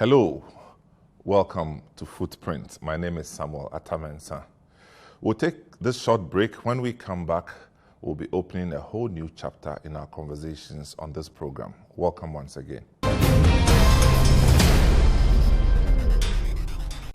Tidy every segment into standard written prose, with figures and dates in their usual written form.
Hello, welcome to FootPrints. My name is Samuel Attah-Mensah. We'll take this short break. When we come back, we'll be opening a whole new chapter in our conversations on this program. Welcome once again.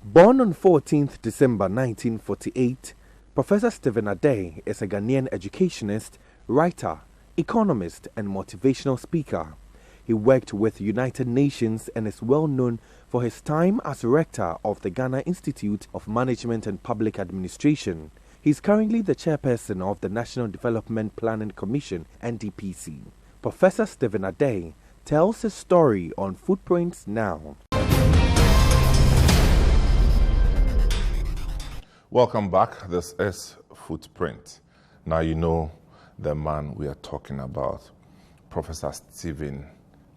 Born on 14th December 1948, Professor Stephen Adei is a Ghanaian educationist, writer, economist, and motivational speaker. He worked with United Nations and is well known for his time as rector of the Ghana Institute of Management and Public Administration. He is currently the chairperson of the National Development Planning Commission, NDPC. Professor Stephen Adei tells his story on FootPrints now. Welcome back. This is FootPrint. Now you know the man we are talking about, Professor Stephen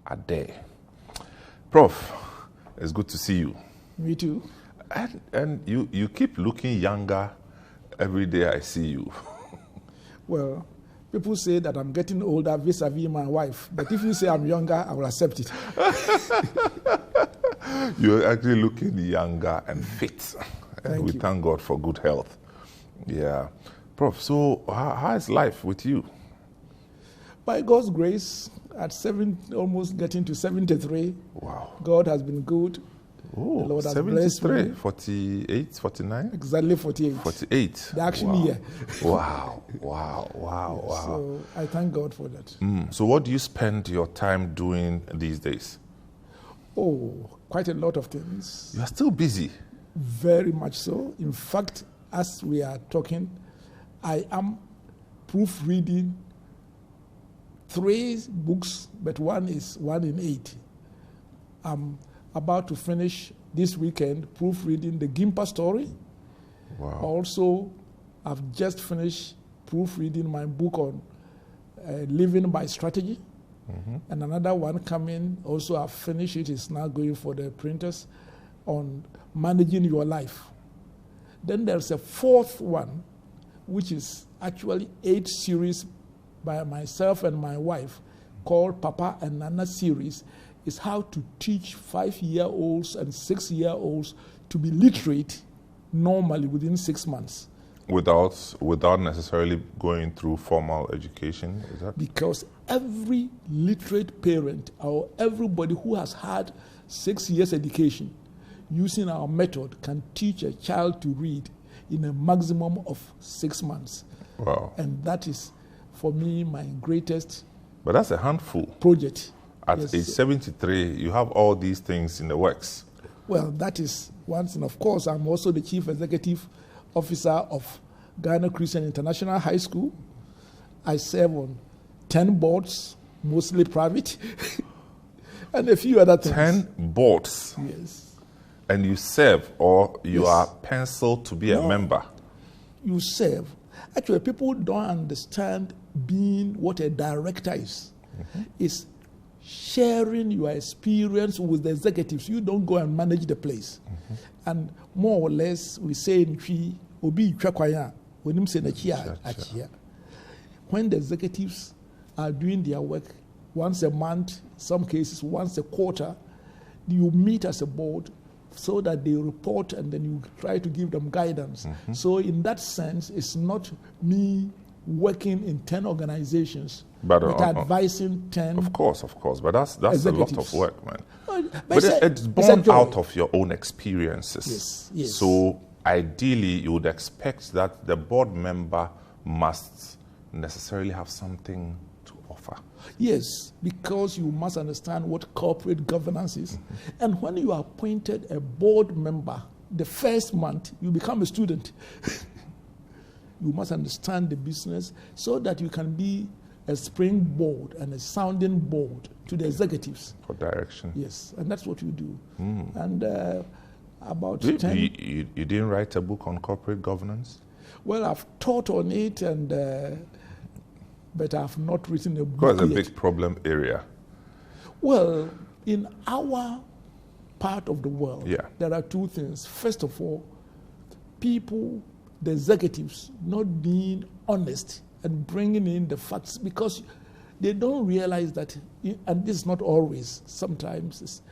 Adei. Prof, it's good to see you. Me too. And you keep looking younger every day I see you. Well, people say that I'm getting older vis-a-vis my wife, but if you say I'm younger, I will accept it. You're actually looking younger and fit. And we you. thank God for good health. Yeah. Prof, so how is life with you? By God's grace, at almost getting to 73, Wow. God has been good. Oh, The Lord has blessed 73, me. 48, 49? Exactly 48. 48. The action Wow. year. Wow. So I thank God for that. So what do you spend your time doing these days? Oh, quite a lot of things. You are still busy. Very much so. In fact, as we are talking, I am proofreading 3 books, but one is 1 in 8. I'm about to finish this weekend proofreading the GIMPA story. Wow. Also, I've just finished proofreading my book on living by strategy. And another one coming, also I've finished it, is now going for the printers, on managing your life. Then there's a 4th one, which is actually 8 series by myself and my wife, called Papa and Nana series. Is how to teach 5-year-olds and 6-year-olds to be literate normally within 6 months. Without necessarily going through formal education, is that? Because every literate parent or everybody who has had 6 years education using our method can teach a child to read in a maximum of 6 months. Wow. And that is, for me, my greatest But that's a handful. project. At Yes. age 73, you have all these things in the works. Well, that is one thing. Of course, I'm also the Chief Executive Officer of Ghana Christian International High School. I serve on 10 boards, mostly private, and a few other things. 10 boards. Yes. And you serve, or you Yes. are penciled to be a No. member. You serve. Actually, people don't understand being what a director is. It's sharing your experience with the executives. You don't go and manage the place. And more or less, we say in Twi, Obi Twakwaya, when him say achia. When the executives are doing their work once a month, some cases once a quarter, you meet as a board so that they report and then you try to give them guidance. So in that sense, it's not me working in 10 organizations, but advising 10. Of course. But that's a lot of Executives. work, man. But But it's it's a born joy. out of your own experiences. Yes. So ideally, you would expect that the board member must necessarily have something to offer. Yes, because you must understand what corporate governance is. And when you are appointed a board member, the first month, you become a student. You must understand the business so that you can be a springboard and a sounding board to the executives. For direction. Yes, and that's what you do. And about You 10... you didn't write a book on corporate governance? Well, I've taught on it, but I've not written a book Because it's a yet. big problem area. Well, in our part of the world, Yeah. there are 2 things. First of all, people, the executives, not being honest and bringing in the facts, because they don't realize that, and this is not always, sometimes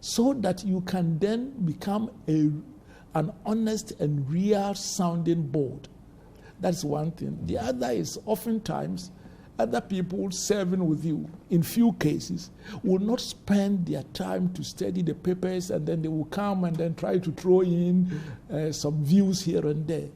so that you can then become an honest and real sounding board. That's one thing. The other is oftentimes other people serving with you, in few cases, will not spend their time to study the papers, and then they will come and then try to throw in some views here and there.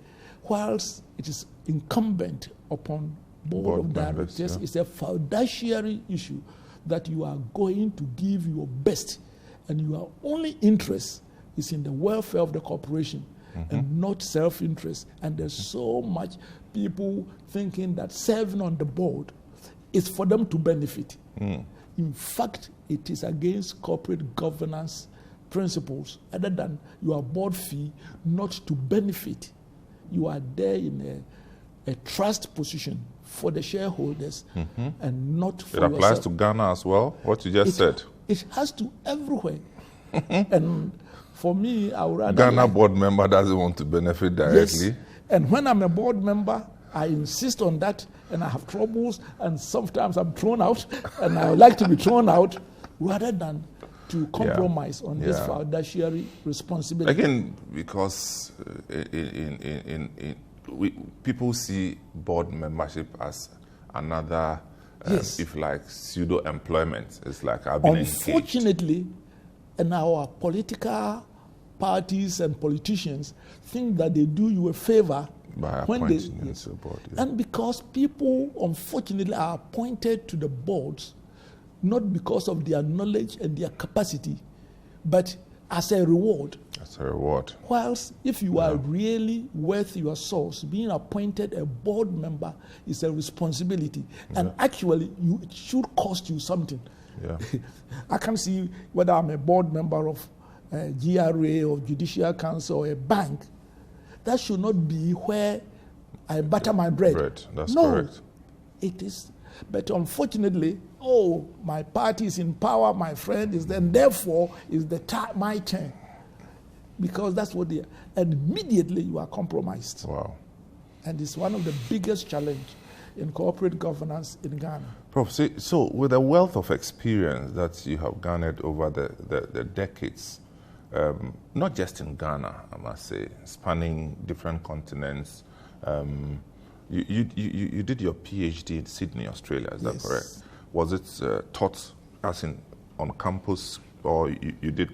Whilst it is incumbent upon board of directors, it's a fiduciary issue that you are going to give your best, and your only interest is in the welfare of the corporation and not self-interest. And there's so much people thinking that serving on the board is for them to benefit. In fact, it is against corporate governance principles, other than your board fee, not to benefit. You are there in a trust position for the shareholders and not for yourself. It applies to Ghana as well, what you just said. It has to everywhere. And for me, I would rather... Ghana board member doesn't want to benefit directly. Yes. And when I'm a board member, I insist on that, and I have troubles, and sometimes I'm thrown out, and I would like to be thrown out rather than to compromise on this fiduciary responsibility. Again, because people see board membership as another, if like pseudo-employment. It's like I've been Unfortunately, and our political parties and politicians think that they do you a favor by when appointing you to the board. And because people, unfortunately, are appointed to the boards not because of their knowledge and their capacity, but as a reward. As a reward. Whilst if you are really worth your sauce, being appointed a board member is a responsibility. And actually, it should cost you something. I can see whether I'm a board member of GRA or Judicial Council or a bank. That should not be where I butter my bread. That's correct. It is. But unfortunately, my party is in power, my friend is there, and therefore is my turn. Because that's what they are. And immediately you are compromised. Wow. And it's one of the biggest challenges in corporate governance in Ghana. Prof, so with the wealth of experience that you have garnered over the decades, not just in Ghana, I must say, spanning different continents, you did your PhD in Sydney, Australia, is that correct? Was it taught as in on campus, or you did?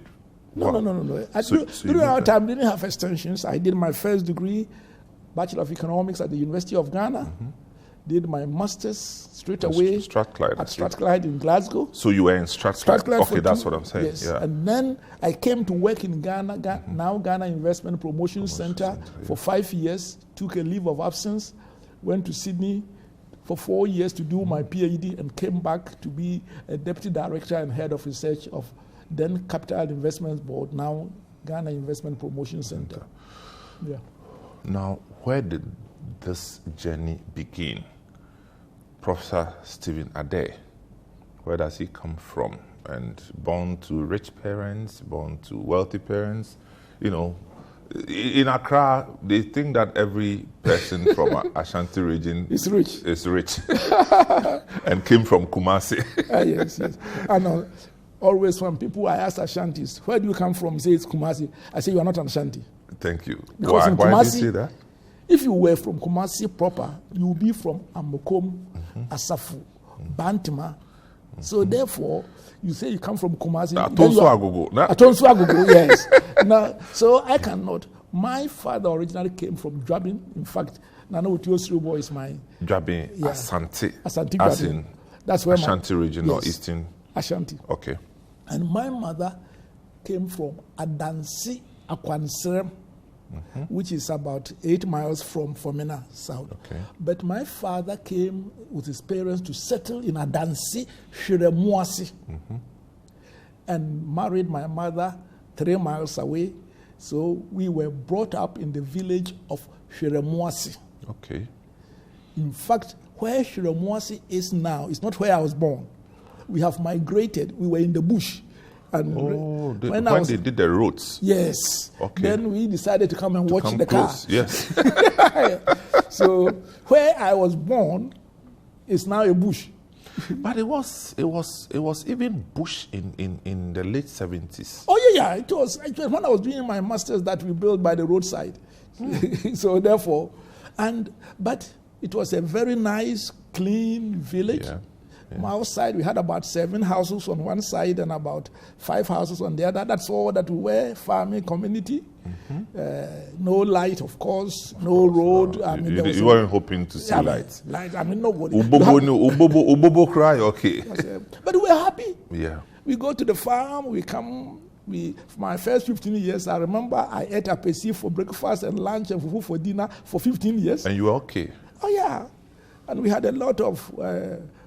No. During our time, we didn't have extensions. I did my first degree, Bachelor of Economics at the University of Ghana. Did my master's straight away at Strathclyde in Glasgow. So you were in Strathclyde? Okay, that's what I'm saying. Yes. Yeah. And then I came to work in Ghana, now Ghana Investment Promotion Center for 5 years, took a leave of absence, went to Sydney for 4 years to do my PhD, and came back to be a deputy director and head of research of then Capital Investments Board, now Ghana Investment Promotion Center. Yeah. Now, where did this journey begin? Professor Stephen Adei, where does he come from? And born to rich parents, born to wealthy parents? You know, in Accra, they think that every person from Ashanti region is rich. And came from Kumasi. Yes. I know. Always when people I ask Ashantis, where do you come from? Say it's Kumasi. I say you are not an Ashanti. Thank you. Because Why Kumasi, do you say that? If you were from Kumasi proper, you will be from Amokom, Asafu, Bantima. So therefore, you say you come from Kumasi. Atonsu Agogo, yes. Now, so I cannot. My father originally came from Dwabin. In fact, Nana Utiosrubo is my... Dwabin, Ashanti. Ashanti Dwabin. That's where Ashanti region or Eastern? Ashanti. Okay. And my mother came from Adansi, Akwansrem, which is about 8 miles from Fomena South. Okay. But my father came with his parents to settle in Adansi, Shiremuasi, and married my mother 3 miles away. So we were brought up in the village of Shiremuasi. Okay. In fact, where Shiremuasi is now is not where I was born. We have migrated. We were in the bush. And when they did the roads. Yes. Okay. Then we decided to come and watch the car. Yes. So where I was born is now a bush. But it was even bush in the late 70s. Oh yeah. It was when I was doing my masters that we built by the roadside. So therefore, but it was a very nice, clean village. Yeah. On our side, we had about 7 houses on one side and about 5 houses on the other. That's all that we were, farming community. No light, of course, no road. I mean, you weren't hoping to see light. Light, I mean, nobody. Ubobo cry, okay. But we were happy. Yeah. We go to the farm, for my first 15 years, I remember I ate apesi for breakfast and lunch and fufu for dinner for 15 years. And you were okay? Oh, yeah. And we had a lot of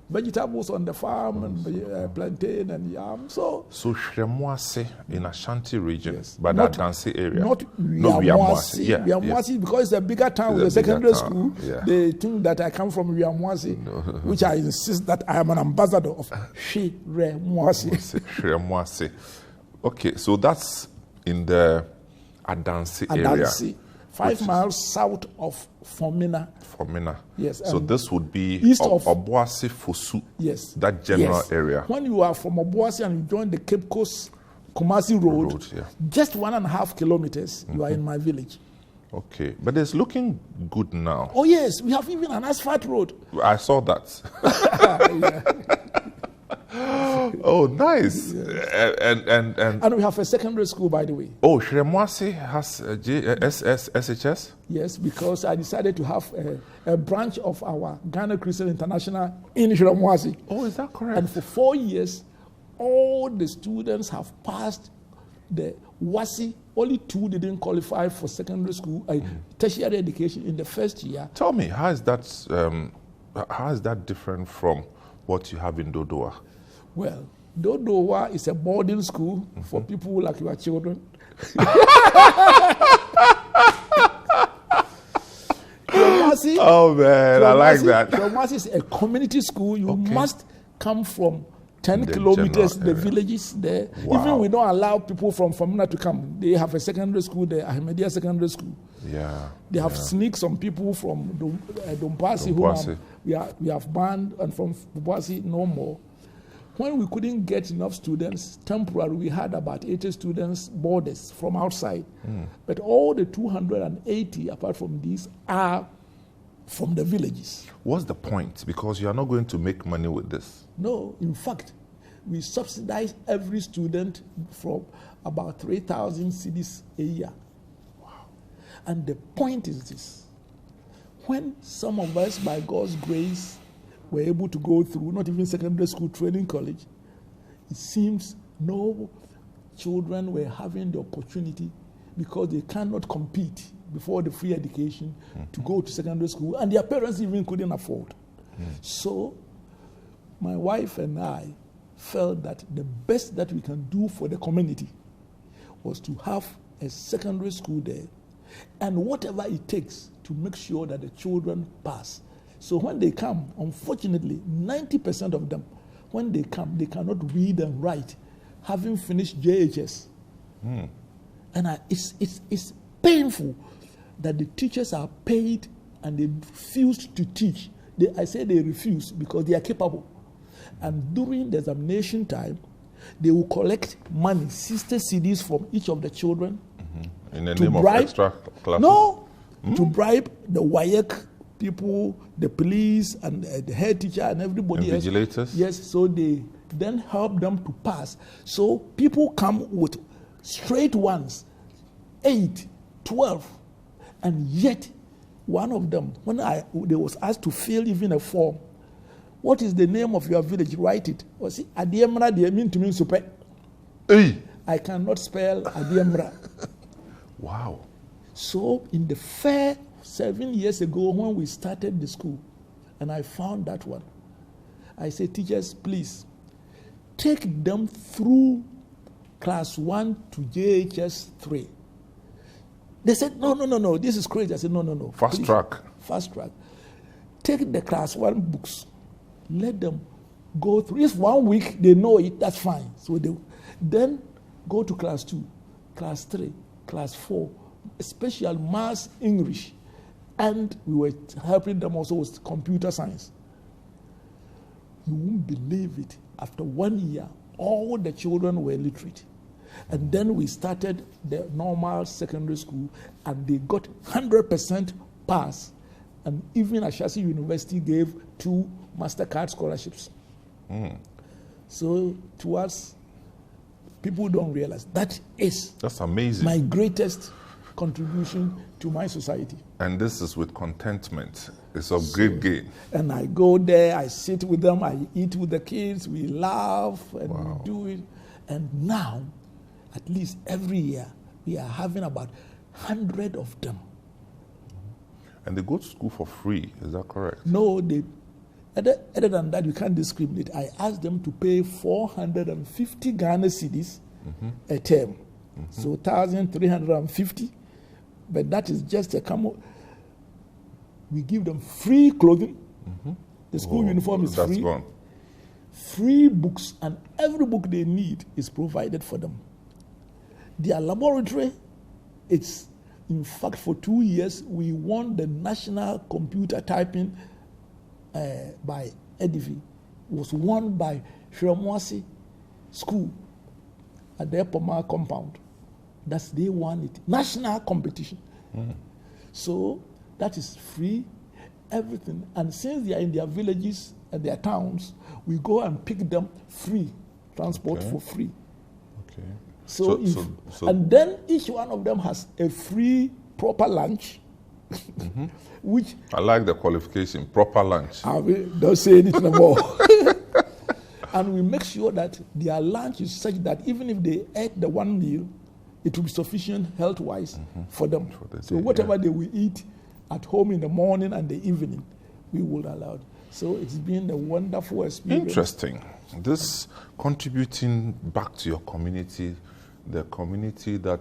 vegetables on the farm and plantain and yam. So Shremwase in Ashanti region, yes, but that Dancy area. Not Wiamwase. Yeah, Wiamwase, because it's a bigger town with a secondary school. Yeah. They think that I come from Wiamwase, which I insist that I am an ambassador of Shremwase. Shremwase. Okay, so that's in the Adansi area. 5 miles south of Formina. Yes. So this would be east of Obuasi Fosu. Yes. That general area. When you are from Obuasi and you join the Cape Coast Kumasi Road, just 1.5 kilometers, you are in my village. Okay, but it's looking good now. Oh yes, we have even an asphalt road. I saw that. Oh, nice. Yes. And we have a secondary school, by the way. Oh, Shremwase has SHS? Yes, because I decided to have a branch of our Ghana Christian International in Shremwase. Oh, is that correct? And for 4 years, all the students have passed the WASI. Only 2 didn't qualify for secondary school, tertiary education in the first year. Tell me, how is that different from what you have in Dodowa? Well, Dodowa is a boarding school for people like your children. Oh man, I like that. Shremwase is a community school. You must come from 10 kilometers, the villages there. Wow. Even we don't allow people from Famina to come. They have a secondary school there, Ahmadiyya Secondary School. Yeah. They have sneaked some people from Dompasi who we have banned, and from Dompasi no more. When we couldn't get enough students, temporarily we had about 80 students, boarders from outside. But all the 280, apart from these, are from the villages. What's the point? Because you are not going to make money with this. No, in fact, we subsidize every student from about 3,000 cedis a year. Wow. And the point is this. When some of us, by God's grace, were able to go through, not even secondary school, training college, it seems no children were having the opportunity because they cannot compete before the free education to go to secondary school, and their parents even couldn't afford. So my wife and I felt that the best that we can do for the community was to have a secondary school there, and whatever it takes to make sure that the children pass. So when they come, unfortunately, 90% of them, when they come, they cannot read and write, having finished JHS. And it's painful that the teachers are paid and they refuse to teach. I say they refuse because they are capable. And during the examination time, they will collect money, 60 cedis from each of the children. In the name of extra classes? No, to bribe the WAEC people, the police, and the head teacher, and everybody else. Vigilators? Yes, so they then help them to pass. So people come with straight ones, 8, 12, and yet one of them, when they was asked to fill even a form, what is the name of your village? Write it. Or see, Adiemra, they mean to mean super. I cannot spell Adiemra. Wow. So in the fair 7 years ago when we started the school, and I found that one, I said, teachers, please, take them through class 1 to JHS 3. They said, no, this is crazy. I said, no. Fast track. Take the class 1 books. Let them go through. If 1 week they know it, that's fine. So they then go to class 2, class 3, class 4, especially maths, English. And we were helping them also with computer science. You won't believe it. After 1 year, all the children were literate. And then we started the normal secondary school, and they got 100% pass. And even Ashanti University gave 2 MasterCard scholarships. So to us, people don't realize that's amazing. My greatest contribution to my society. And this is with contentment. It's of great gain. And I go there, I sit with them, I eat with the kids, we laugh and we do it. And now, at least every year, we are having about 100 of them. And they go to school for free, is that correct? No, other than that, you can't discriminate. I asked them to pay 450 Ghana cedis a term. So 1,350. But that is just a come. We give them free clothing. The school uniform is free. Gone. Free books, and every book they need is provided for them. Their laboratory, it's, in fact, for 2 years, we won the National Computer Typing by Edifi. It was won by Shiremwasi School at the Epoma compound. They won it. National competition. So that is free, everything. And since they are in their villages and their towns, we go and pick them free, transport for free. Okay. So and then each one of them has a free proper lunch, which I like the qualification, proper lunch. Don't say anything more. And we make sure that their lunch is such that even if they ate the one meal, it will be sufficient health-wise for them. So whatever they will eat at home in the morning and the evening, we will allow it. So it's been a wonderful experience. Interesting. This contributing back to your community, the community that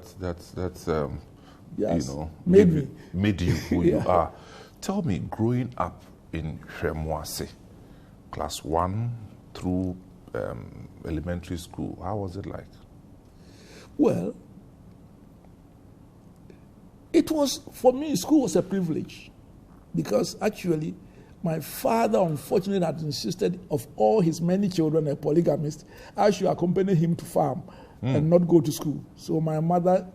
yes, you know, made you who you are. Tell me, growing up in Shiremwasi, class 1 through elementary school, how was it like? Well, it was, for me, school was a privilege, because actually my father unfortunately had insisted of all his many children, a polygamist, I should accompany him to farm and not go to school. So my mother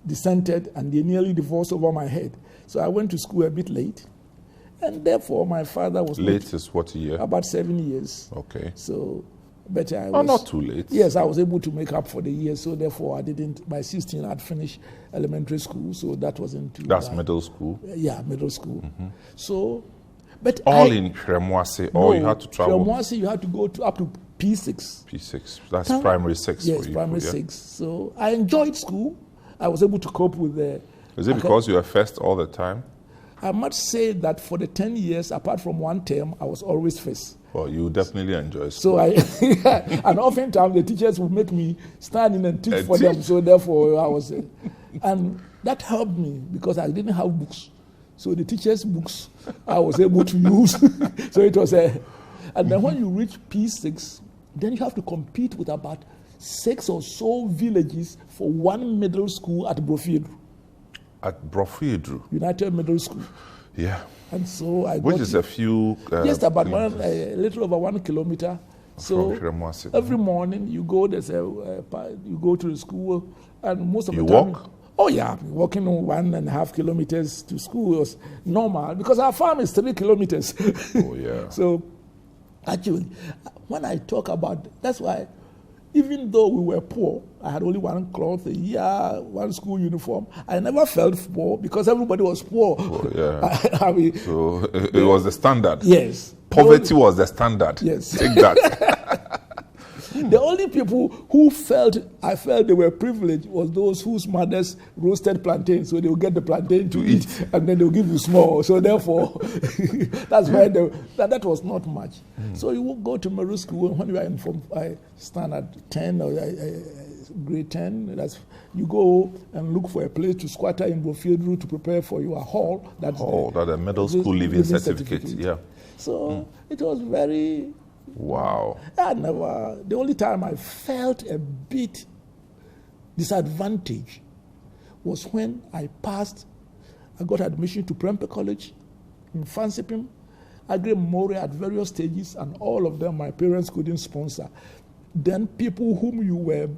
dissented and they nearly divorced over my head. So I went to school a bit late, and therefore my father was late is what year? About 7 years. Okay. So, but I was not too late. Yes, I was able to make up for the year. So therefore, I didn't. By 16, I'd finished elementary school. So that wasn't too. That's middle school. Yeah, middle school. So, but all in Shiremwasi, or you had to travel. Shiremwasi, you had to go up to P6. P6. That's primary 6. Yes, for you. primary 6. So I enjoyed school. I was able to cope with the. Is it because you were first all the time? I must say that for the 10 years, apart from one term, I was always first. Well, you definitely enjoy So school. and oftentimes the teachers would make me stand in and teach for them. So therefore, I was, and that helped me because I didn't have books. So the teachers' books I was able to use. So it was and then when you reach P6, then you have to compete with about 6 or so villages for one middle school at Brofidru. At Brofidru? United Middle School. Yeah. And so I which is a few just about a little over 1 kilometer. So every morning you go, you go to the school, and most of the time walk? Oh yeah, walking 1.5 kilometers to school was normal because our farm is 3 kilometers. Oh yeah. So actually, when I talk about, that's why even though we were poor, I had only one cloth a year, one school uniform. I never felt poor because everybody was poor. Oh, yeah. I mean, so it was the standard. Yes. Poverty was the standard. Yes. Take that. The only people who I felt they were privileged was those whose mothers roasted plantain, so they would get the plantain to eat, and then they would give you small. So therefore, that's why that was not much. So you would go to middle school when you are in standard 10 or grade 10. You go and look for a place to squatter in Brofidru to prepare for your hall. That's a middle school living certificate. Yeah. So it was very. Wow. The only time I felt a bit disadvantaged was when I got admission to Prempeh College in Fansipim, agri-memorial at various stages, and all of them my parents couldn't sponsor. Then people whom you were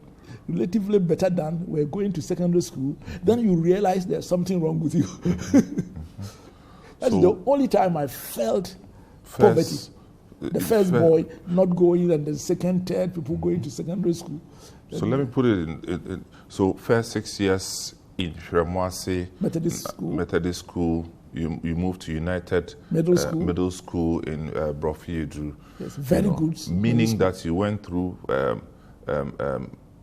relatively better than were going to secondary school. Then you realize there's something wrong with you. That's the only time I felt poverty. The first boy not going, and the second, third people going to secondary school. So let me put it in so first 6 years in Hwemwase Methodist School, you moved to United Middle School in Brofiedu. Yes, very good. Meaning that you went through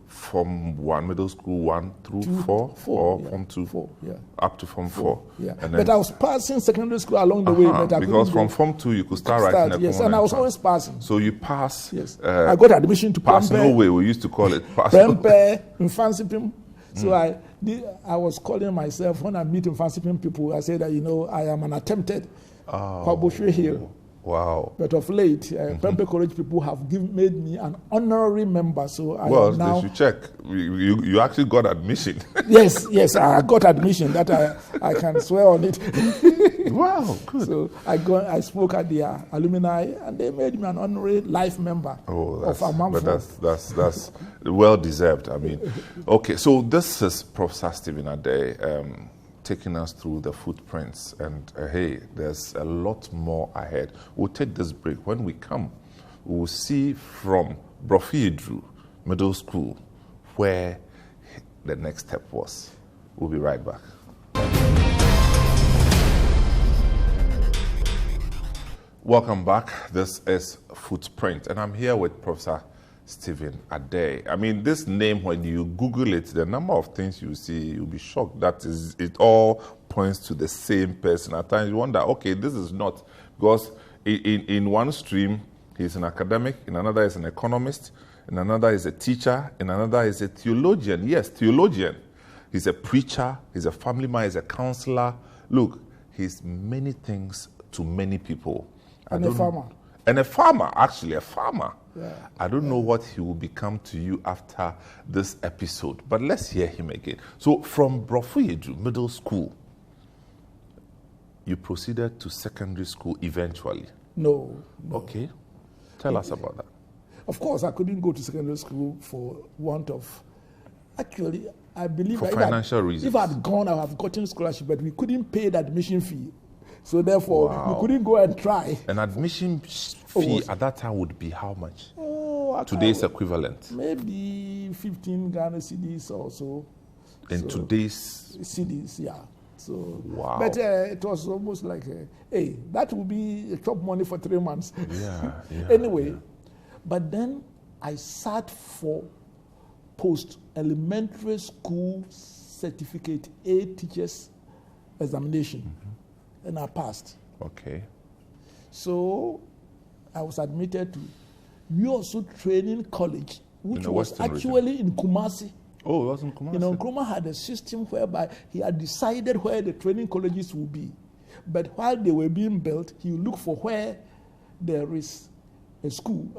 Form 1, Middle School 1 through 4, or Form 2? 4, yeah. Up to Form 4. Yeah. But I was passing secondary school along the way. But because from Form 2 you could start writing a yes, and I was always passing. So you pass. Yes. I got admission to pass no way, we used to call it pass. Prempe, Mfansipim. So I was calling myself, when I meet Mfansipim people, I say that, I am an attempted Kwaboshe here. Wow. But of late, Prempe College people have made me an honorary member. So they should check. You actually got admission. Yes, I got admission. That I can swear on it. Wow, good. So I spoke at the alumni, and they made me an honorary life member of Amamfo. But that's well deserved. I mean, okay. So this is Professor Stephen Adei taking us through the footprints, and hey, there's a lot more ahead. We'll take this break. When we come, we'll see from Brofiedu Middle School where the next step was. We'll be right back. Welcome back. This is Footprint, and I'm here with Professor Stephen Adei. I mean, this name, when you Google it, the number of things you see, you'll be shocked. It all points to the same person. At times you wonder, okay, this is not, because in one stream, he's an academic, in another is an economist, in another is a teacher, in another is a theologian. Yes, theologian. He's a preacher, he's a family man, he's a counselor. Look, he's many things to many people. And a farmer. And a farmer, actually, a farmer. Yeah. I don't know what he will become to you after this episode, but let's hear him again. So from Brofiedu Middle School, you proceeded to secondary school eventually? No. Okay. Tell us about that. Of course, I couldn't go to secondary school for want of... Actually, I believe... For financial reasons. If I had gone, I would have gotten scholarship, but we couldn't pay the admission fee. So therefore, we couldn't go and try. An admission fee at that time would be how much? Today's equivalent? Maybe 15 Ghana cedis or so. In today's? Cedis, yeah. So, wow. But it was almost like, hey, that would be top money for 3 months. Yeah. Anyway, but then I sat for post-elementary school certificate A teachers examination. Mm-hmm. And I passed. Okay. So I was admitted to UOSU Training College, which was actually in Kumasi. Oh, it was in Kumasi. Nkrumah had a system whereby he had decided where the training colleges would be. But while they were being built, he would look for where there is a school,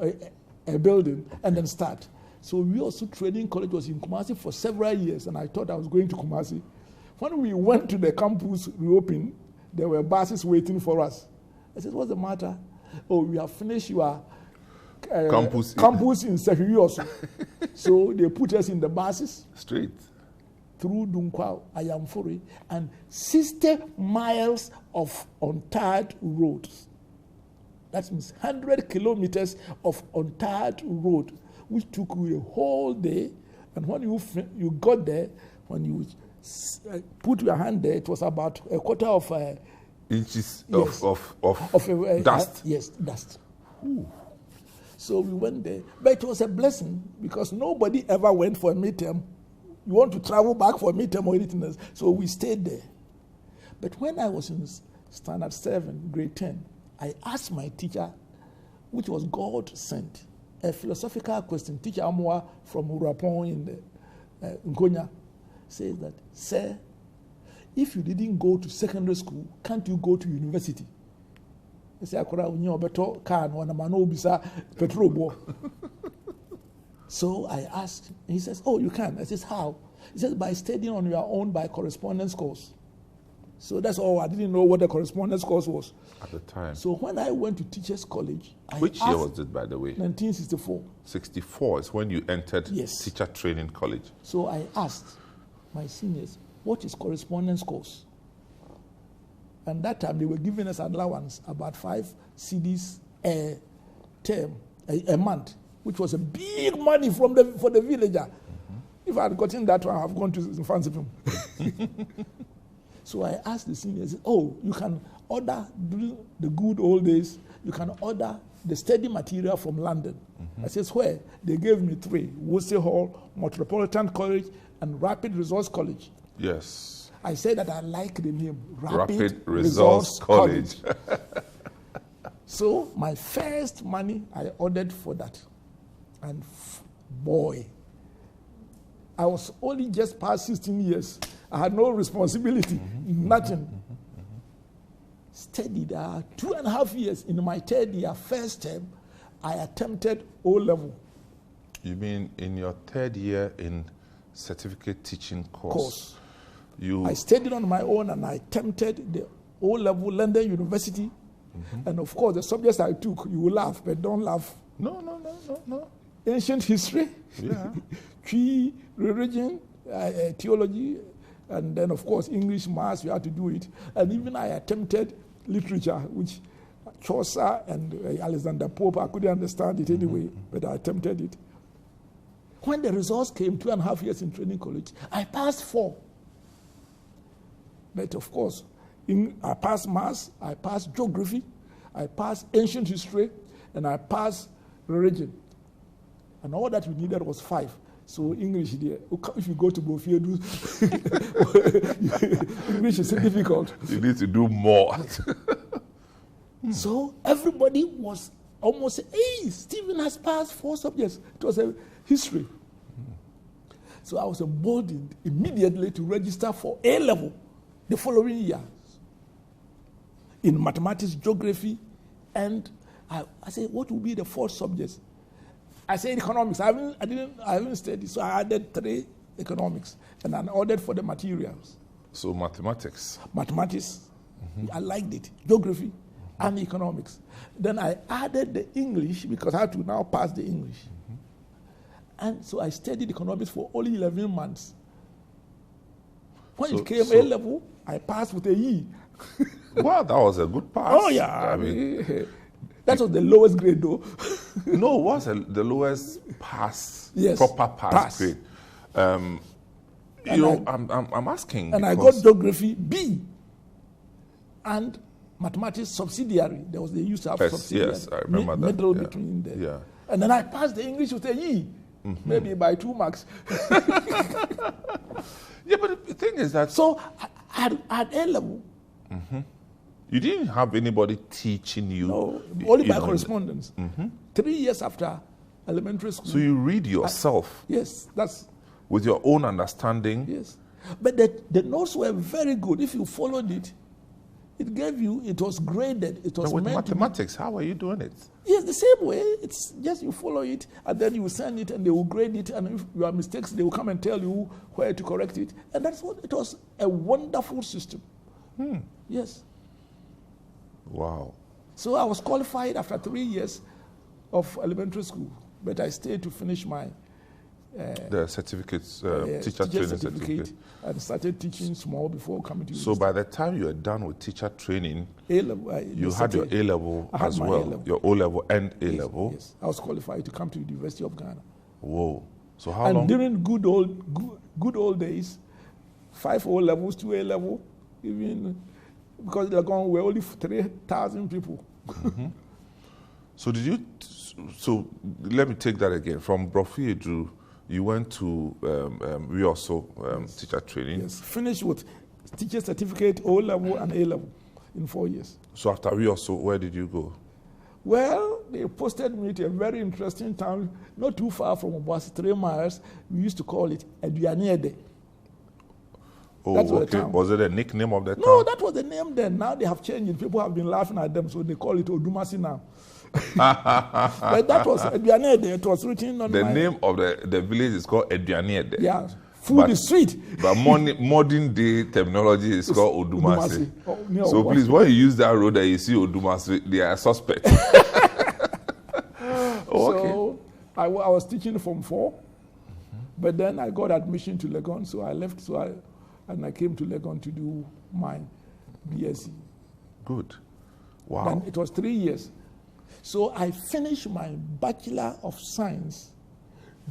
a building, and then start. So UOSU Training College was in Kumasi for several years, and I thought I was going to Kumasi. When we went to the campus reopen, there were buses waiting for us. I said, what's the matter? Oh, we have finished your campus in Sehuyoso. So they put us in the buses. Straight. Through Dunkwao, Ayamfuri, and 60 miles of untarred roads. That means 100 kilometers of untarred road, which took you a whole day. And when you got there, when you put your hand there, it was about a quarter of inches yes, of dust. Yes, dust. Ooh. So we went there, but it was a blessing because nobody ever went for a midterm. You want to travel back for a midterm or anything else, so we stayed there. But when I was in standard 7, grade 10, I asked my teacher, which was God sent, a philosophical question. Teacher Amwa from Urapon in Nkonya says that, sir, if you didn't go to secondary school, can't you go to university? I say, so I asked, he says, oh, you can. I says, how? He says, by studying on your own by correspondence course. So that's all. I didn't know what the correspondence course was. At the time. So when I went to Teachers College, Which year was it, by the way? 1964. 64 is when you entered Yes. teacher training college. So I asked my seniors, what is correspondence course? And that time they were giving us allowance, about 5 cedis a term, a month, which was a big money for the villager. If I had gotten that one, I have gone to fancy film. So I asked the seniors, you can order, during the good old days, you can order the study material from London. I says, where? They gave me 3, Wolsey Hall, Metropolitan College, and Rapid Resource College. Yes. I said that I like the name, Rapid Resource College. So my first money, I ordered for that. And boy, I was only just past 16 years. I had no responsibility, nothing. Studied 2.5 years. In my 3rd year, first term, I attempted O-level. You mean in your 3rd year in certificate teaching course? I studied on my own and I attempted the O-level London University. And of course, the subjects I took, you will laugh, but don't laugh. No. Ancient history, Cree, religion, theology, and then of course English, maths, you had to do it. And even I attempted literature, which Chaucer and Alexander Pope, I couldn't understand it anyway, but I attempted it. When the results came, 2.5 years in training college, I passed 4. But of course, I passed maths, I passed geography, I passed ancient history, and I passed religion. And all that we needed was 5. So English there, if you go to Bofiedu, English is difficult. You need to do more. So everybody was almost, hey, Stephen has passed 4 subjects. It was a history. So I was emboldened immediately to register for A-level the following year in mathematics, geography, and I said, what will be the 4 subjects? I said economics. I haven't studied, so I added 3 economics, and I ordered for the materials. So mathematics. I liked it. Geography and economics. Then I added the English because I had to now pass the English. And so I studied economics for only 11 months. When it came A-level, I passed with a E. Wow, that was a good pass. Oh, yeah. I mean, that was the lowest grade, though. No, it was the lowest pass, yes, proper pass grade. I'm asking. And I got geography B. And mathematics subsidiary. There was the use of subsidiary. Yes, I remember that. Middle between there. Yeah. And then I passed the English with a E. Maybe by 2 marks. Yeah, but the thing is that... So at A-level... You didn't have anybody teaching you? No, only by correspondence. 3 years after elementary school. So you read yourself? Yes, that's... With your own understanding? Yes. But the notes were very good. If you followed it, it gave you, it was graded. It was with mathematics, how are you doing it? Yes, the same way. It's just you follow it, and then you send it, and they will grade it, and if you have mistakes, they will come and tell you where to correct it. And that's what, it was a wonderful system. Yes. Wow. So I was qualified after 3 years of elementary school, but I stayed to finish my the certificates, teacher training certificate. And started teaching small before coming to So by the time you were done with teacher training, A-level, you had your A-level as well, A-level. Your O-level and A-level. Yes, I was qualified to come to the University of Ghana. Whoa. So how long? And during good old days, 5 O-levels, 2 A-level, even because Legon were only 3,000 people. So did you? So let me take that again. From Brofiedu, you went to teacher training. Yes, finished with teacher certificate, O-level and A-level in 4 years. So after where did you go? Well, they posted me to a very interesting town, not too far from Obuasi, 3 miles. We used to call it Attah-Mensah. Oh, okay. Was it a nickname of the town? No, that was the name then. Now they have changed it. People have been laughing at them, so they call it Odumasi now. But that was Attah-Mensah. It was written on the name of the village is called Attah-Mensah. Yeah, Food is sweet. But modern day terminology is called Odumase. So Oh, please, when you use that road and you see Odumase, they are suspect. So I was teaching from 4, but then I got admission to Legon, so I left. And I came to Legon to do my BSc. Good. Wow. Then it was 3 years. So I finished my Bachelor of Science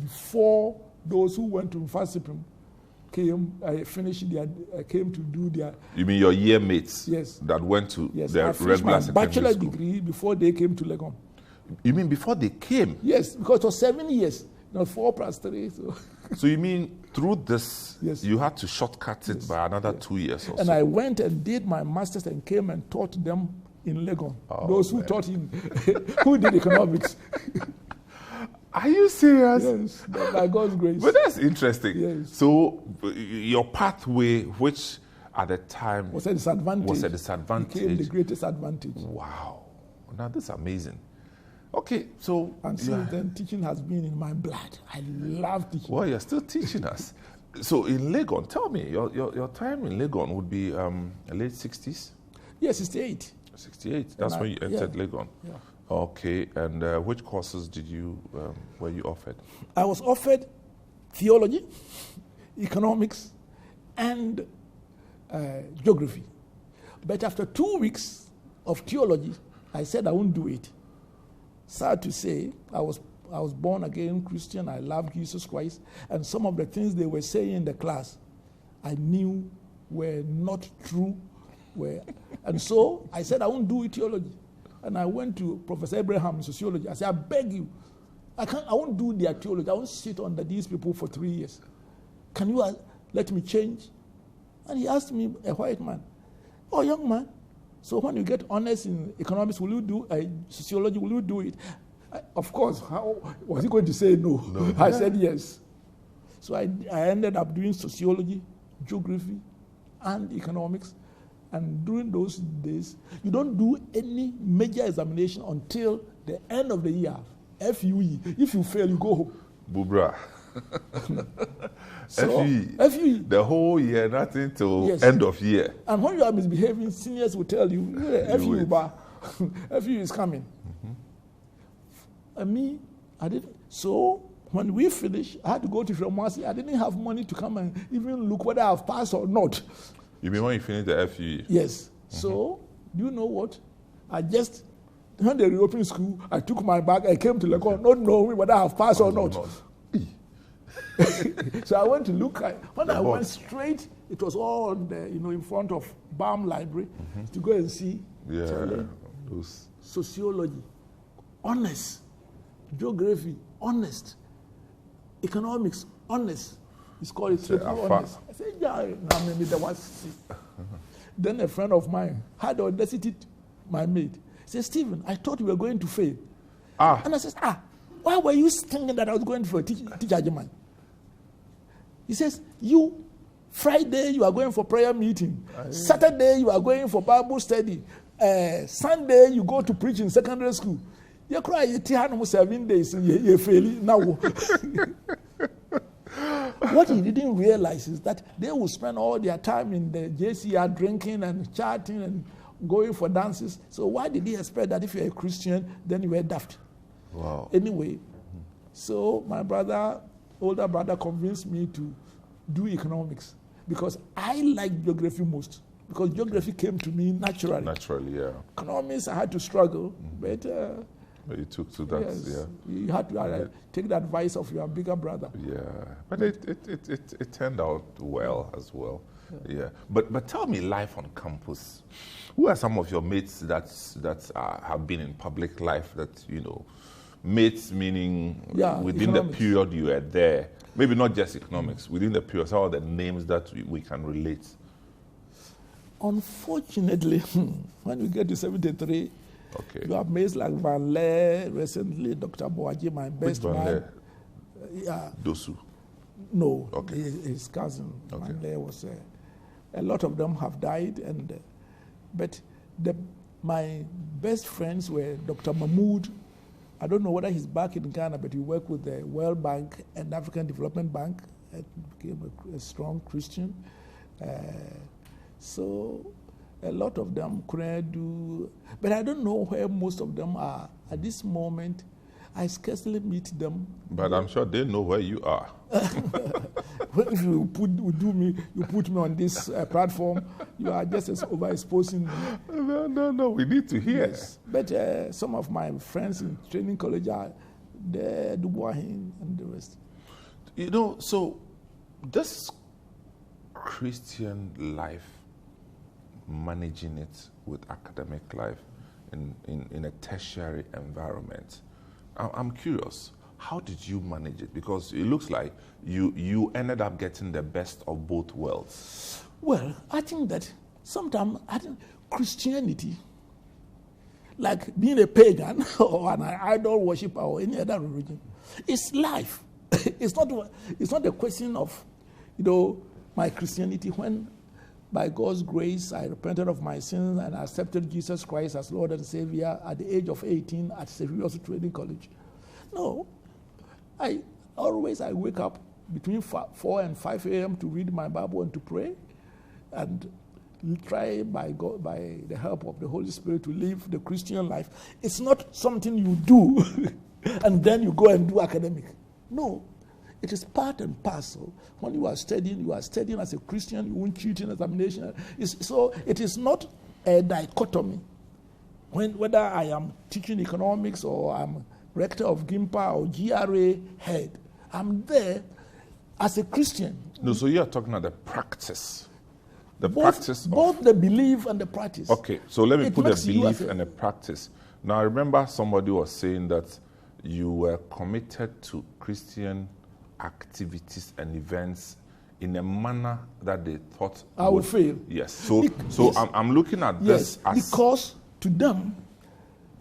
before those who went to Fasipim came. I came to do their. You mean your year mates? Yes. That went to Yes. their I finished regular my bachelor school. degree before they came to Legon. You mean before they came? Yes, because it was 7 years, not 4 plus 3. So you mean through this, Yes. you had to shortcut it by another 2 years or And so? I went and did my master's and came and taught them in Legon. Oh, Those who man. taught in, who did economics. Are you serious? Yes, by God's grace. But that's interesting. Yes. So your pathway, which at the time Was a disadvantage. Became the greatest advantage. Wow. Now this is amazing. Okay, so And since then, teaching has been in my blood. I love teaching. well, you're still teaching us. So in Legon, tell me, your time in Legon would be late 60s? Yes, 68. 68. That's when you entered Legon. Yeah. Okay, and which courses were you offered? I was offered theology, economics, and geography. But after 2 weeks of theology, I said I won't do it. Sad to say, I was born again Christian. I loved Jesus Christ, and some of the things they were saying in the class, I knew were not true. And so I said I won't do theology. And I went to Professor Abraham in sociology. I said, I beg you, I won't do their theology. I won't sit under these people for 3 years. Can you let me change? And he asked me, a white man, oh, young man, so when you get honors in economics, will you do sociology? Will you do it? Of course. How was he going to say no? I said yes. So I ended up doing sociology, geography, and economics. And during those days, you don't do any major examination until the end of the year. FUE. If you fail, you go home. Bubra. So, FUE. The whole year, nothing till end of year. And when you are misbehaving, seniors will tell you, FUE, FUE is coming. And me, I didn't. So when we finished, I had to go to Fiomasi. I didn't have money to come and even look whether I've passed or not. You mean when you finished the FUE? Yes. So, do you know what? When they reopened school, I took my bag, I came to Legon, not knowing whether I have passed or not. So I went to look. When I went straight, it was all in front of BAM Library to go and see. Sociology, honest. Geography, honest. Economics, honest. It's called it triple honest. I said, maybe there was. Then a friend of mine had the audacity, my mate. He said, Stephen, I thought we were going to fail. And I said, why were you thinking that I was going for teacher German? He says, Friday you are going for prayer meeting. Saturday you are going for Bible study. Sunday you go to preach in secondary school. You cry, you 7 days, you're failing now. What he didn't realize is that they will spend all their time in the JCR drinking and chatting and going for dances. So why did he expect that if you're a Christian, then you were daft? Wow. Anyway, so my older brother convinced me to do economics because I like geography most. Because geography came to me naturally. Naturally, yeah. Economics, I had to struggle, but you took to that, You had to take the advice of your bigger brother. Yeah, but it turned out well as well. Yeah. But tell me, life on campus. Who are some of your mates that have been in public life that mates meaning within economics. the period you were there? Maybe not just economics. Within the period, some of the names that we can relate. Unfortunately, when we get to 73. You have mates like Van Leer, recently Dr. Boaji, my best man. Dosu? No, his cousin. Van Leer was a lot of them have died, but my best friends were Dr. Mahmoud. I don't know whether he's back in Ghana, but he worked with the World Bank and African Development Bank I became a strong Christian. So a lot of them couldn't do, but I don't know where most of them are. At this moment, I scarcely meet them. But I'm sure they know where you are. If you put me on this platform, you are just overexposing me. No, we need to hear. Yes. But some of my friends in training college are there, Dubois and the rest. You know, so this Christian life, managing it with academic life in a tertiary environment, I'm curious, how did you manage it? Because it looks like you ended up getting the best of both worlds. Well, I think that sometimes Christianity, like being a pagan or an idol worshiper or any other religion, is life. It's not a question of, my Christianity. When by God's grace I repented of my sins and accepted Jesus Christ as Lord and Savior at the age of 18 at Seville Training College. No, I wake up between 4 and 5 a.m. to read my Bible and to pray, and try by the help of the Holy Spirit to live the Christian life. It's not something you do and then you go and do academic. No, it is part and parcel. When you are studying as a Christian. You won't cheat in examination. So it is not a dichotomy. Whether I am teaching economics or I'm rector of GIMPA or GRA head, I'm there as a Christian. No, so you are talking about the practice. Both the belief and the practice. Okay, so let me put the belief and the practice. Now, I remember somebody was saying that you were committed to Christian activities and events in a manner that they thought I would fail. Yes. So I'm looking at this as... Because to them,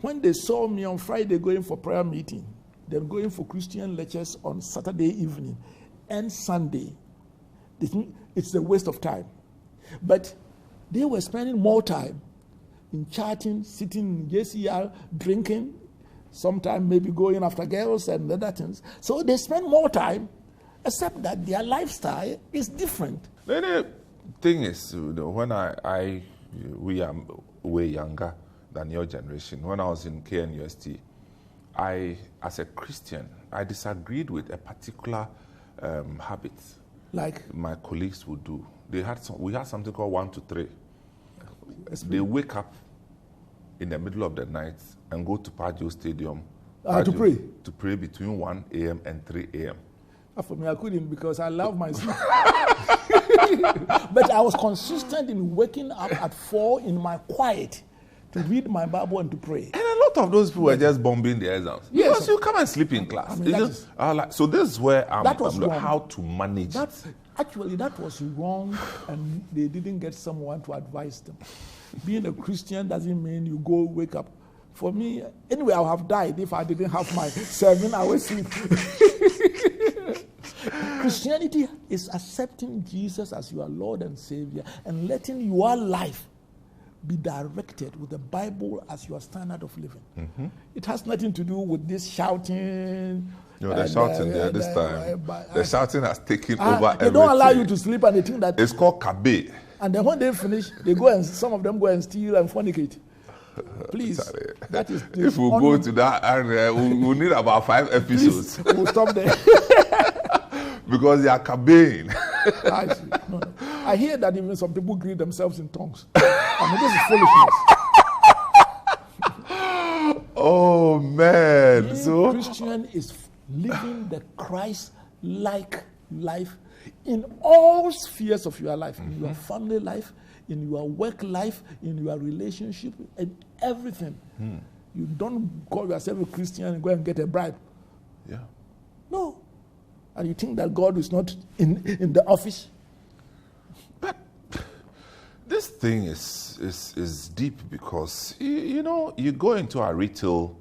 when they saw me on Friday going for prayer meeting, they're going for Christian lectures on Saturday evening and Sunday, they think it's a waste of time. But they were spending more time in chatting, sitting in JCR, drinking, sometimes maybe going after girls and other things. So they spend more time, except that their lifestyle is different. The thing is, when we are way younger than your generation. When I was in KNUST, as a Christian, I disagreed with a particular habit. Like my colleagues would do. We had something called 1 to 3. They wake up in the middle of the night and go to Pajo Stadium to pray. To pray between 1 a.m. and 3 a.m. For me, I couldn't because I love my sleep. But I was consistent in waking up at 4 in my quiet to read my Bible and to pray. And a lot of those people were just bombing their exams. Yes. Because you come and sleep in class. So this is where I'm how to manage it. Actually, that was wrong, and they didn't get someone to advise them. Being a Christian doesn't mean you go wake up. For me, anyway, I would have died if I didn't have my 7 hours sleep. Christianity is accepting Jesus as your Lord and Savior and letting your life be directed with the Bible as your standard of living. Mm-hmm. It has nothing to do with this shouting. No, they're shouting there this time. The shouting has taken over everything. They don't allow you to sleep, and they think that... It's called Kabe. And then when they finish, some of them go and steal and fornicate. Please, that is... If we go to that area, we'll need about 5 episodes. Please, we'll stop there. Because they are Kabeing. I hear that even some people greet themselves in tongues. I mean, this is foolishness. Oh, man. Being Christian is living the Christ-like life in all spheres of your life, in your family life, in your work life, in your relationship, and everything. You don't call yourself a Christian and go and get a bribe. Yeah. No. And you think that God is not in the office? But this thing is deep because, you go into a retail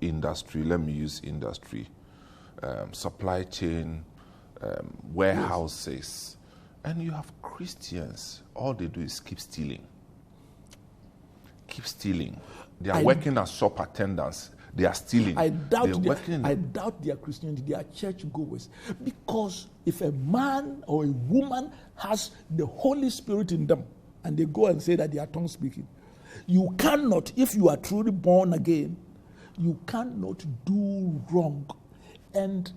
industry, let me use industry, supply chain, warehouses, and you have Christians. All they do is keep stealing. They are working as shop attendants. They are stealing. I doubt their Christianity. They are churchgoers. Because if a man or a woman has the Holy Spirit in them, and they go and say that they are tongue speaking, you cannot, if you are truly born again, you cannot do wrong and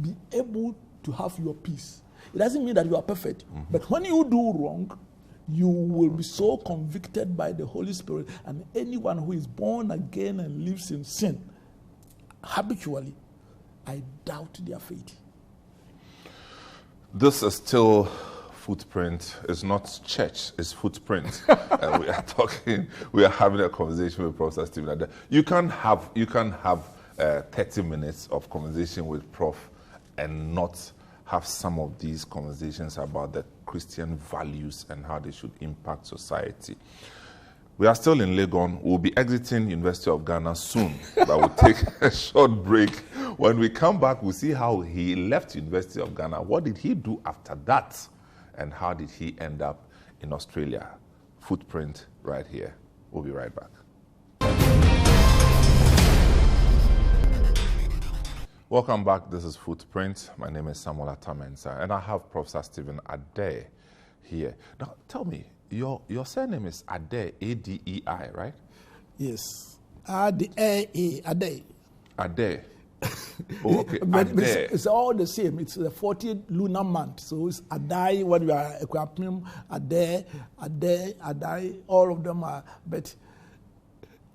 be able to have your peace. It doesn't mean that you are perfect, but when you do wrong, you will be so convicted by the Holy Spirit, and anyone who is born again and lives in sin, habitually, I doubt their faith. This is still Footprint. It's not church, it's Footprint. And we are having a conversation with Professor Stephen Adei. You can have 30 minutes of conversation with Prof and not have some of these conversations about the Christian values and how they should impact society. We are still in Legon. We'll be exiting University of Ghana soon, but we'll take a short break. When we come back, we'll see how he left University of Ghana. What did he do after that? And how did he end up in Australia? Footprint right here. We'll be right back. Welcome back. This is Footprint. My name is Samuel Attah-Mensah, and I have Professor Stephen Adei here. Now, tell me, your surname is Adei, A-D-E-I, right? Yes. Adei. Adei. Oh, okay. But it's all the same. It's the 40th lunar month. So it's Adai, what we are equipping, Adai, all of them are. But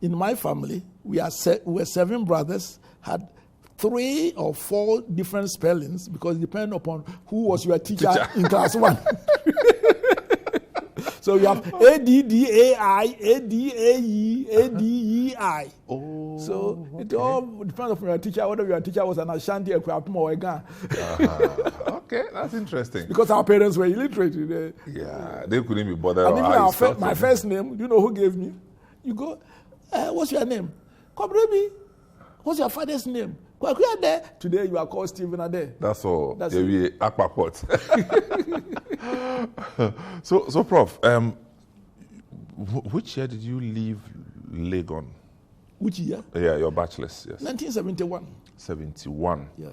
in my family, we're 7 brothers, had 3 or 4 different spellings because it depends upon who was your teacher in class 1. So you have A-D-D-A-I, A-D-A-E, A-D-E-I. Oh, so it all depends upon your teacher, whether your teacher was an Ashanti or a Ghana. Okay, that's interesting. Because our parents were illiterate. Yeah, they couldn't be bothered. And even my first name, do you know who gave me? You go, what's your name? Kwabremi. What's your father's name? Today you are called Stephen Adei. That's all. That's it. Aquaport. So Prof, which year did you leave Legon? Which year? Yeah, your bachelor's, yes. 1971. 71. Yeah.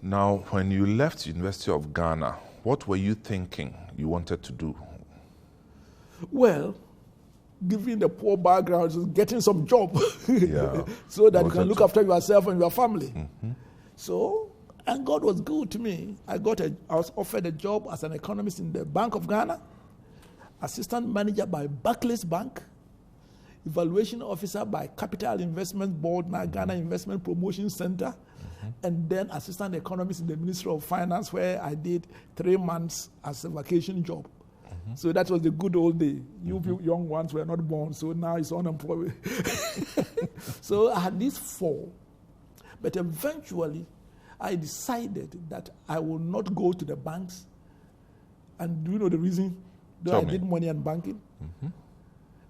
Now, when you left University of Ghana, what were you thinking you wanted to do? Well, given the poor background, just getting some job Yeah. so that you can look after yourself and your family. Mm-hmm. So, and God was good to me. I was offered a job as an economist in the Bank of Ghana, assistant manager by Barclays Bank, evaluation officer by Capital Investment Board, now Ghana Investment Promotion Center, and then assistant economist in the Ministry of Finance, where I did 3 months as a vacation job. So that was the good old day. You young ones were not born, so now it's unemployed. So I had these 4. But eventually, I decided that I will not go to the banks. And do you know the reason? I did money and banking.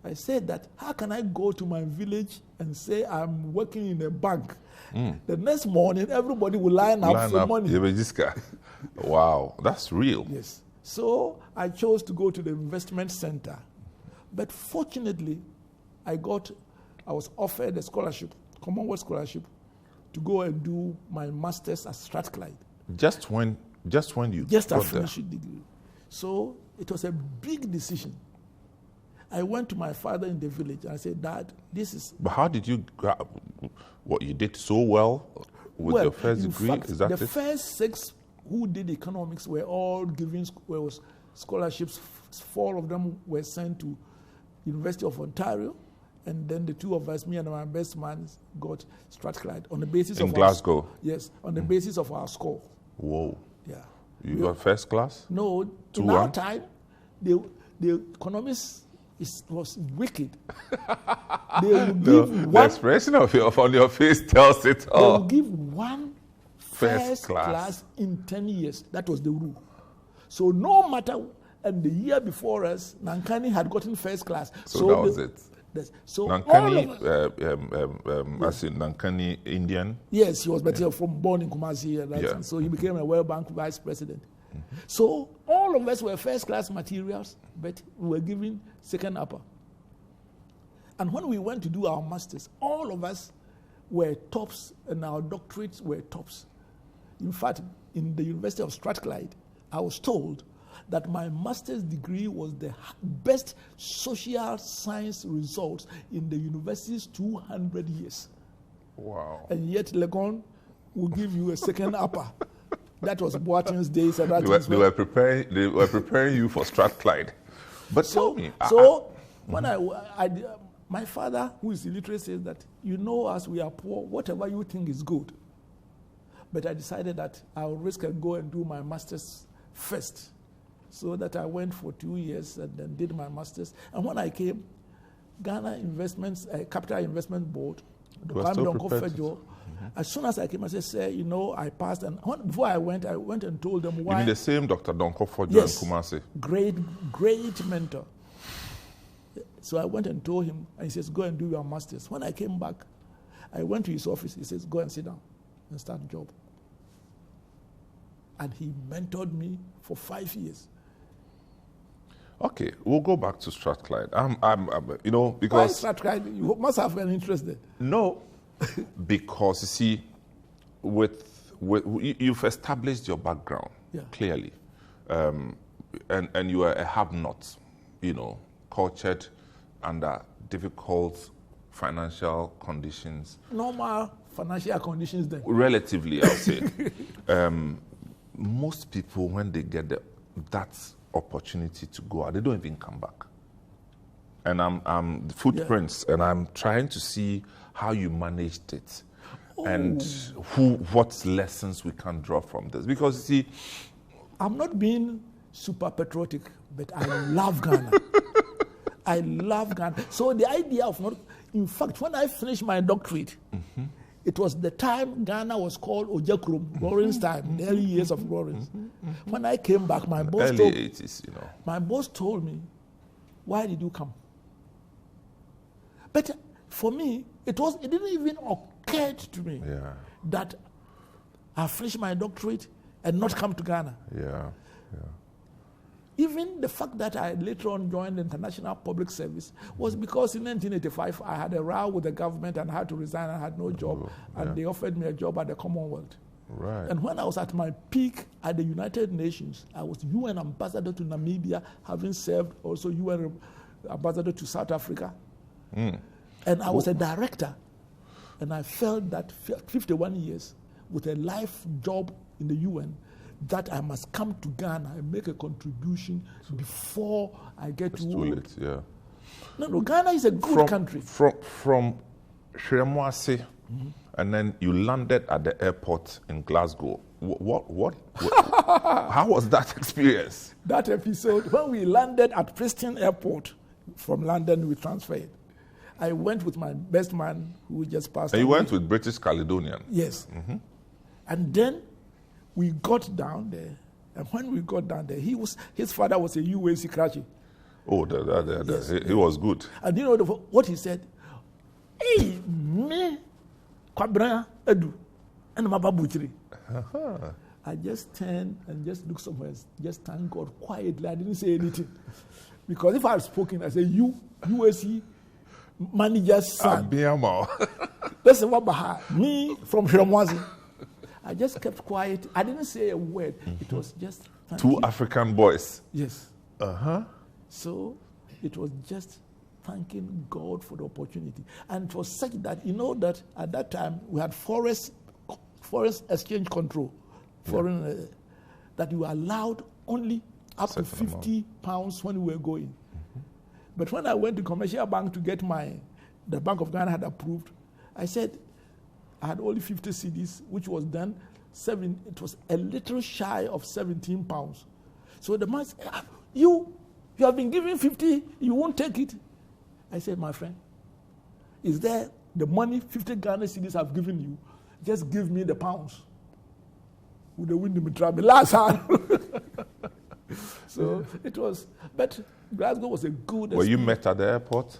I said that, how can I go to my village and say I'm working in a bank? The next morning, everybody will line up for money. Wow, that's real. Yes. So I chose to go to the investment center. But fortunately, I was offered a scholarship, Commonwealth scholarship, to go and do my master's at Strathclyde. Just when you Just after finishing degree. So it was a big decision. I went to my father in the village and I said, Dad, this is... But how did you... What, you did so well with your first degree? Fact, is that the first 6 who did economics were all given scholarships. 4 of them were sent to University of Ontario, and then the 2 of us, me and my best man, got Strathclyde on the basis of Glasgow. Yes, on the basis of our score. Whoa. Yeah. You got first class? No, in our time, the economics was wicked. They will give the expression on your face tells it all. They will give 1 first class in 10 years. That was the rule. So no matter, and the year before us, Nankani had gotten first class. So that was it. So Nankani, as in Nankani Indian? Yes, he was born in Kumasi. Right? Yeah. So he became a World Bank vice president. So all of us were first class materials, but we were given second upper. And when we went to do our masters, all of us were tops and our doctorates were tops. In fact, in the University of Strathclyde, I was told that my master's degree was the best social science results in the university's 200 years. Wow. And yet Legon will give you a second upper. That was Boateng's days. And that They were preparing you for Strathclyde. But tell me. When my father, who is illiterate, says that, you know, as we are poor, whatever you think is good. But I decided that I would risk and go and do my master's first. So that I went for 2 years and then did my master's. And when I came, Ghana Investments, Capital Investment Board, as soon as I came, I said, sir, you know, I passed. And before I went and told them why. You mean the same Dr. Donko Fojo yes, in Kumasi? Great mentor. So I went and told him, and he says, go and do your master's. When I came back, I went to his office. He says, go and sit down and start a job. And he mentored me for 5 years. Okay, we'll go back to Strathclyde. You know, because why Strathclyde? You must have an interest there. No, because you see, you've established your background clearly, and you are a have-not, you know, cultured under difficult financial conditions. Normal financial conditions then. Relatively, I'll say. Most people, when they get that opportunity to go out, they don't even come back. And I'm FootPrints, and I'm trying to see how you managed it, and what lessons we can draw from this. Because you see, I'm not being super patriotic, but I love Ghana. I love Ghana. So the idea of not, in fact, when I finished my doctorate, it was the time Ghana was called Ojakrum, Lawrence time, the early years of Lawrence. When I came back, my boss told me, 80s, you know. My boss told me, why did you come? But for me, it didn't even occur to me that I finished my doctorate and not come to Ghana. Even the fact that I later on joined the International Public Service was because in 1985 I had a row with the government and I had to resign. I had no job, and they offered me a job at the Commonwealth. Right. And when I was at my peak at the United Nations, I was UN ambassador to Namibia, having served also UN ambassador to South Africa. And I was a director. And I felt that 51 years with a life job in the UN, that I must come to Ghana and make a contribution before I get too old. No, Ghana is a good country. From Shiremwase, and then you landed at the airport in Glasgow. What how was that experience? That episode, when we landed at Preston Airport from London, we transferred. I went with my best man who just passed. And you went with British Caledonian? Yes. And then we got down there, and when we got down there, his father was a UAC Krachi. Oh, he was good. And you know what he said? Hey, me, Kwabra Edu, and Mababuchiri. I just turned and just looked somewhere, just thank God quietly. I didn't say anything. Because if I had spoken, I said, UAC manager's son. That's what Baha, me from Shiremwase. I just kept quiet. I didn't say a word. It was just two African boys. Yes. So it was just thanking God for the opportunity. And it was such that, you know, that at that time we had foreign exchange control, that you were allowed only up to 50 pounds when we were going. But when I went to commercial bank to get the Bank of Ghana had approved, I said, I had only 50 cedis, which was then it was a little shy of 17 pounds. So the man said, you have been given 50, you won't take it. I said, my friend, is there the money 50 Ghana cedis have given you? Just give me the pounds. With the wind in trouble last time. So it was, but Glasgow was a good experience. Were you met at the airport?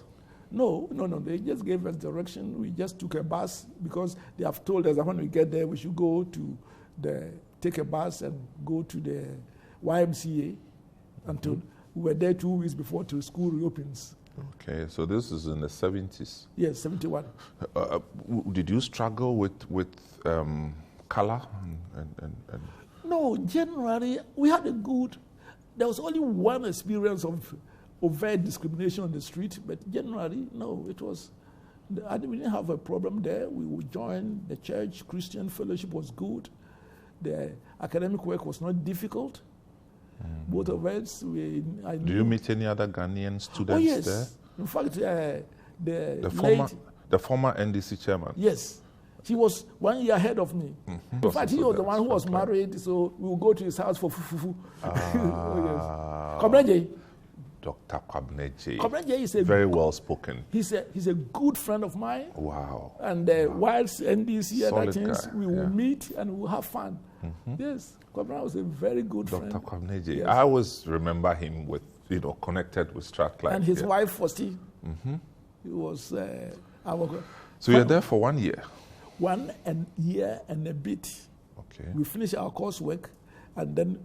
No. They just gave us direction. We just took a bus because they have told us that when we get there, we should take a bus and go to the YMCA until we were there 2 weeks before till school reopens. Okay, so this is in the 70s. Yes, 71. Did you struggle with color? And No, generally, we had a good, there was only one experience of overt discrimination on the street, but generally, no, it was, we didn't have a problem there. We would join the church, Christian fellowship was good. The academic work was not difficult. Both of us, Do you meet any other Ghanaian students there? there? In fact, the former NDC chairman? Yes. He was 1 year ahead of me. In fact, he was the one who was married, so we would go to his house for fufu. Kwabneje. Dr. Kwabneje. Kwabneje is a very well spoken. He's a good friend of mine. Wow. And whilst NDC and other things, we will meet and we will have fun. Yes, Kwabneje was a very good friend. Dr. Kwabneje. Yes. I always remember him with, connected with Strathclyde. And his wife, Fosti. He was So you're there for 1 year? 1 year and a bit. Okay. We finished our coursework, and then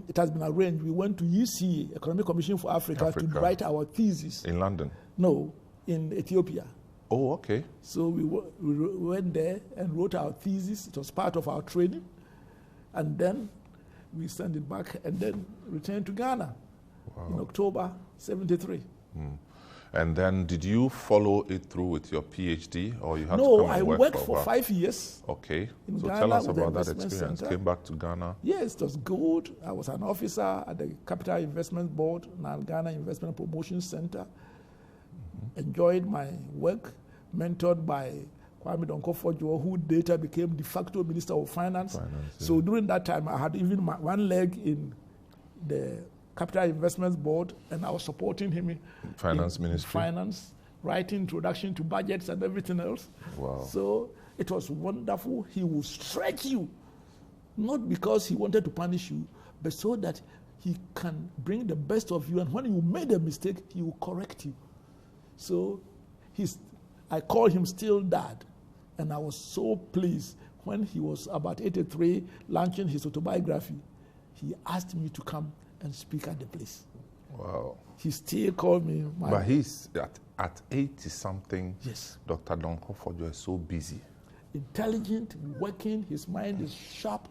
it has been arranged. We went to EC, Economic Commission for Africa, to write our thesis. In London? No, in Ethiopia. Oh, okay. So we went there and wrote our thesis. It was part of our training. And then we sent it back and then returned to Ghana in October 73. And then did you follow it through with your PhD, or you had to No, come and I work worked for for 5 years. Okay. In So Ghana tell us with the about that investment experience. center. Came back to Ghana. Yes, it was good. I was an officer at the Capital Investment Board, now Ghana Investment Promotion Center. Enjoyed my work, mentored by Kwame Donkofojo, who later became de facto Minister of Finance. So during that time, I had even one leg in the Capital Investments Board, and I was supporting him in Finance Ministry. Finance, writing introduction to budgets and everything else. Wow. So it was wonderful. He would stretch you, not because he wanted to punish you, but so that he can bring the best of you, and when you made a mistake, he will correct you. So I call him still Dad, and I was so pleased when he was about 83 launching his autobiography. He asked me to come and speak at the place. Wow. He still called me. But he's at 80 something. Yes. Dr. Donkofojo is so busy. Intelligent, working, his mind is sharp.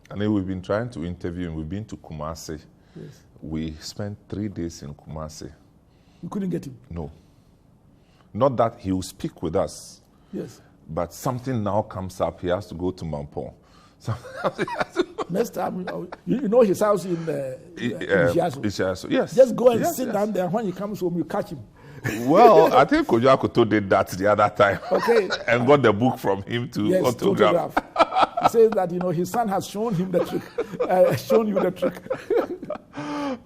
And then we've been trying to interview him. We've been to Kumasi. Yes. We spent 3 days in Kumasi. You couldn't get him? No. Not that he will speak with us. Yes. But something now comes up. He has to go to Mampong. So next time, you know his house in Ishiaso. Yes. Just go and sit down there. When he comes home, you catch him. Well, I think Kojo Akoto did that the other time. Okay. And got the book from him to autograph. He says that, his son has shown him the trick, shown you the trick.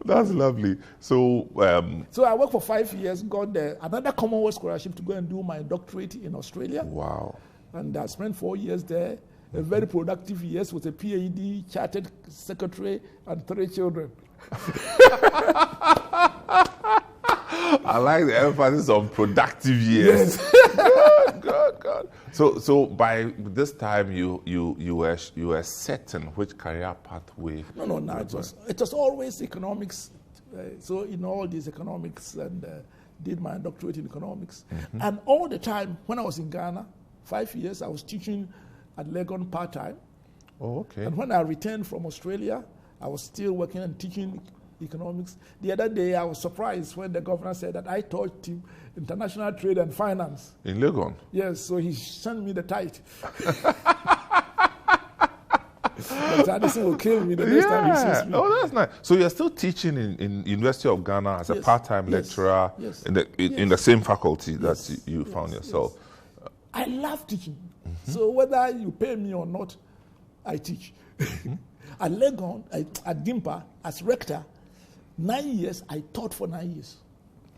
That's lovely. So I worked for 5 years, got another Commonwealth scholarship to go and do my doctorate in Australia. Wow. And I spent 4 years there. A very productive years with a PhD, chartered secretary, and 3 children. I like the emphasis on productive years. Yes. God. So by this time you were certain which career pathway. No. It was always economics. So in all these economics, and did my doctorate in economics. And all the time when I was in Ghana, 5 years, I was teaching at Legon part-time. Oh, okay. And when I returned from Australia, I was still working and teaching economics. The other day, I was surprised when the governor said that I taught him international trade and finance. In Legon? Yes, so he sent me the tithe. But Addison will kill me the next time he sees me. Oh, that's nice. So you're still teaching in University of Ghana as a part-time lecturer in the same faculty that you found yourself. Yes. I love teaching. So whether you pay me or not, I teach. At Legon, at GIMPA, as rector, 9 years, I taught for 9 years.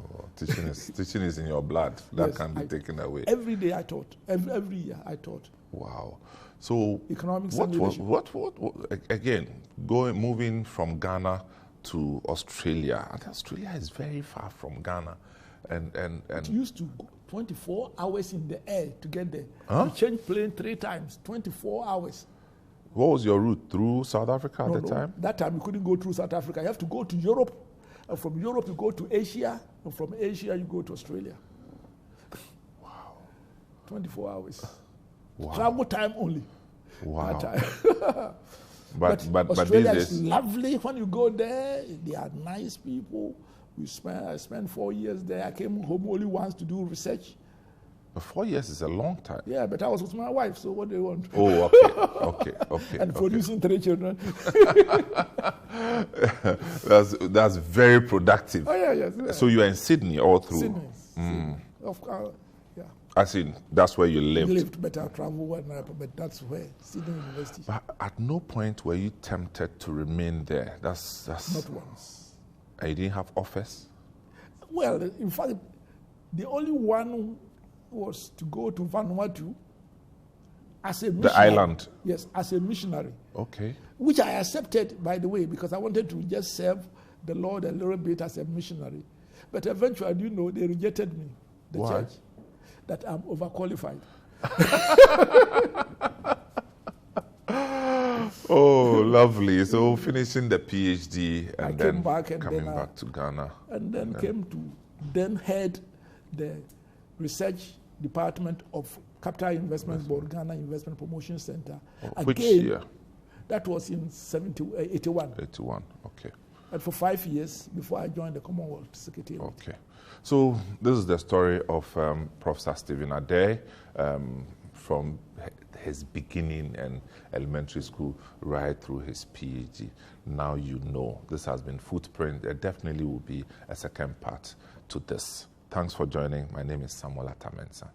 Oh, teaching is in your blood. That can't be taken away. Every day I taught. Every year I taught. Wow. So economics what again, moving from Ghana to Australia. And Australia is very far from Ghana. And it used to go 24 hours in the air to get there. Huh? You change plane 3 times, 24 hours. What was your route? Through South Africa at the time? That time you couldn't go through South Africa. You have to go to Europe And from Europe, you go to Asia, and from Asia, you go to Australia. Wow. 24 hours. Wow. Travel time only. Wow. But these Australia days, is lovely. When you go there, they are nice people. I spent 4 years there. I came home only once to do research. 4 years is a long time. Yeah, but I was with my wife, so what do you want? Oh, okay. And producing 3 children. that's very productive. Oh, yes. So you are in Sydney all through? Sydney. Of course, yeah. I see, that's where you lived. But I traveled, but that's where, Sydney University. But at no point were you tempted to remain there? That's Not once. And you didn't have offers? Well, in fact, the only one was to go to Vanuatu as a missionary. The island? Yes, as a missionary. Okay. Which I accepted, by the way, because I wanted to just serve the Lord a little bit as a missionary. But eventually, they rejected me, the Why? church, that I'm overqualified. Oh, lovely. So finishing the PhD and then coming back back to Ghana. And then came to head the research department of Capital Investment Board, Ghana Investment Promotion Center. Which year? That was in 81. 81, okay. And for 5 years before I joined the Commonwealth Secretariat. Okay. So this is the story of Professor Stephen Adei from his beginning in elementary school right through his PhD. Now you know. This has been Footprint. There definitely will be a second part to this. Thanks for joining. My name is Samuel Attah-Mensah.